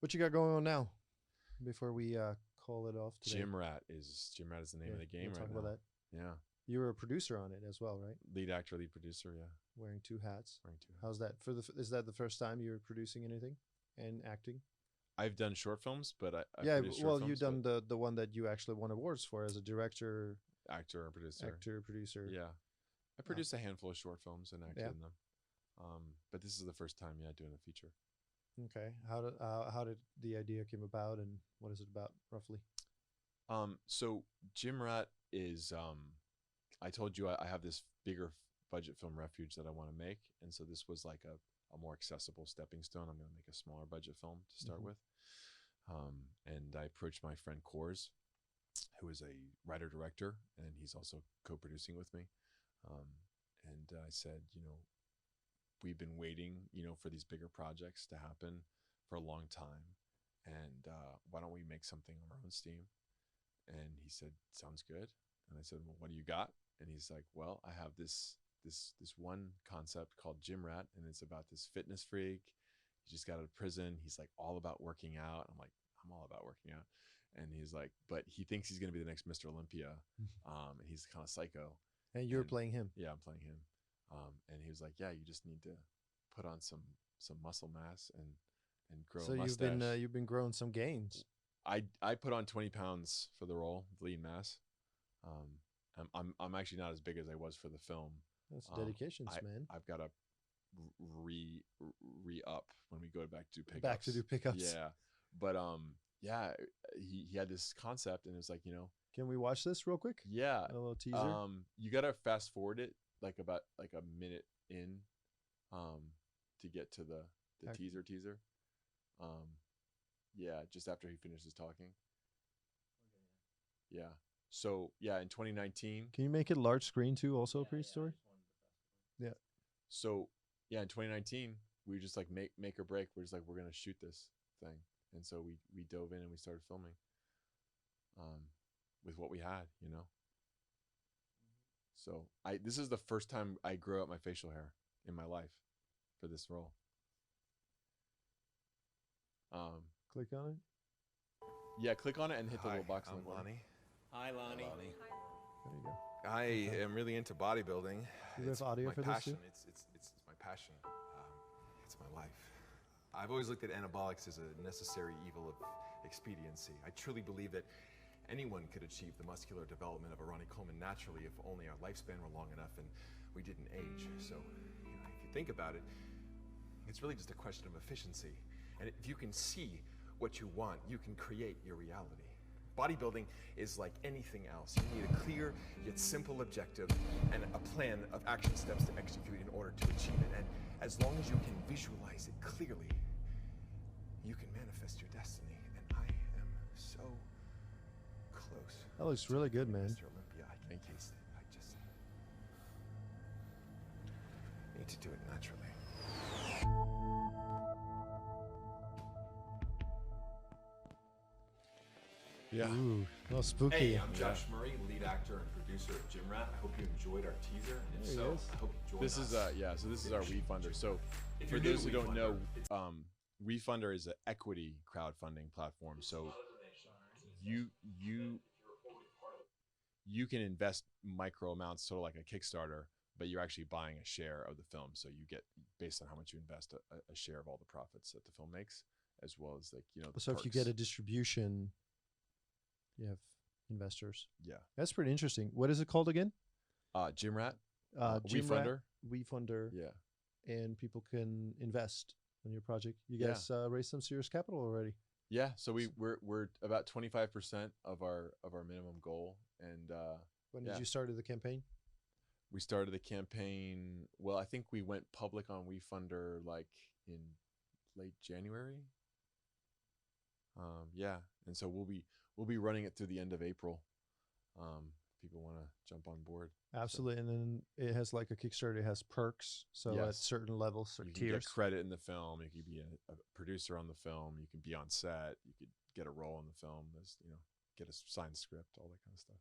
What you got going on now? Before we call it off today. Jim Rat is the name of the game we'll right talk now. about that. Yeah, You were a producer on it as well, right? lead actor, lead producer. Yeah, Wearing two hats. wearing two. How's that? Is that the first time you're producing anything and acting? I've done short films, but I Yeah, produced short well, films, you done the one that you actually won awards for as a director, actor or producer. actor, producer. Yeah, I produced a handful of short films and acted Yeah. in them. But this is the first time, yeah, doing a feature. Okay. How did the idea came about, and what is it about roughly? So Jim Rat is I told you I have this bigger budget film refuge that I want to make, and so this was like a more accessible stepping stone. I'm going to make a smaller budget film to start Mhm. with. And I approached my friend Kors, who is a writer director, and he's also co-producing with me. Um, and I said, we've been waiting, for these bigger projects to happen for a long time, and why don't we make something on our own steam? And he said, sounds good. And I said, well, what do you got? And he's like, well, I have this one concept called Gym Rat, and it's about this fitness freak. He just got out of prison. He's like all about working out. I'm like, I'm all about working out. And he's like, but he thinks he's going to be the next Mr. Olympia. And he's kind of psycho. And you're And playing him. Yeah, I'm playing him. And he was like, yeah, you just need to put on some muscle mass and grow So a mustache. you've been growing some gains. I put on 20 pounds for the role, lean mass. I'm actually not as big as I was for the film. That's dedications, man. I've got to re up when we go back to do pickups. Back to do pickups. Yeah, but yeah, he had this concept, and it was like, Can we watch this real quick? yeah, A little teaser. you gotta fast forward it like about like a minute in, to get to the teaser. Yeah, just after he finishes talking. Yeah. So yeah, in 2019. Can you make it large screen too? Also, pre-story. Yeah. So yeah, in 2019, we just like make or break. We're just like, we're gonna shoot this thing, and so we dove in and we started filming. With what we had. So this is the first time I grew out my facial hair in my life for this role. Click on it. Yeah, click on it and hit the little box. I'm Lonnie. Hi, Lonnie. There you go. I am really into bodybuilding. Do we have It's audio my for this passion. too? It's my passion. It's my life. I've always looked at anabolics as a necessary evil of expediency. I truly believe that anyone could achieve the muscular development of a Ronnie Coleman naturally if only our lifespan were long enough and we didn't age. So, if you think about it, it's really just a question of efficiency. And if you can see what you want, you can create your reality. Bodybuilding is like anything else. You need a clear yet simple objective and a plan of action steps to execute in order to achieve it. And as long as you can visualize it clearly, you can manifest your destiny. And I am so close. That looks really good, man. Mr. Olympia, I just need to do it naturally. Yeah. Ooh, a little spooky. Hey, I'm Josh Murray, lead actor and producer of Gym Rat. I hope you enjoyed our teaser, and if There he so, is. I hope you join This us. is so this is our WeFunder. So If for you're new those to who don't know, WeFunder, WeFunder is an equity crowdfunding platform. So you can invest micro amounts, sort of like a Kickstarter, but you're actually buying a share of the film. So you get, based on how much you invest, a share of all the profits that the film makes, as well as the So if you get a distribution, you have investors. yeah, That's pretty interesting. What is it called again? Gym Rat, Gym Rat, WeFunder. WeFunder. Yeah. And people can invest in your project. You Yeah. guys raised some serious capital already. Yeah, so we're about 25% of our minimum goal, and When Yeah. did you start the campaign? we started the campaign. Well, I think we went public on WeFunder like in late January. Yeah, and so we'll be running it through the end of April. People want to jump on board. Absolutely. And then it has like a Kickstarter. It has perks. So at Yes. certain levels or You can tiers. get credit in the film. You could be a producer on the film. You can be on set. You could get a role in the film. There's get a signed script, all that kind of stuff.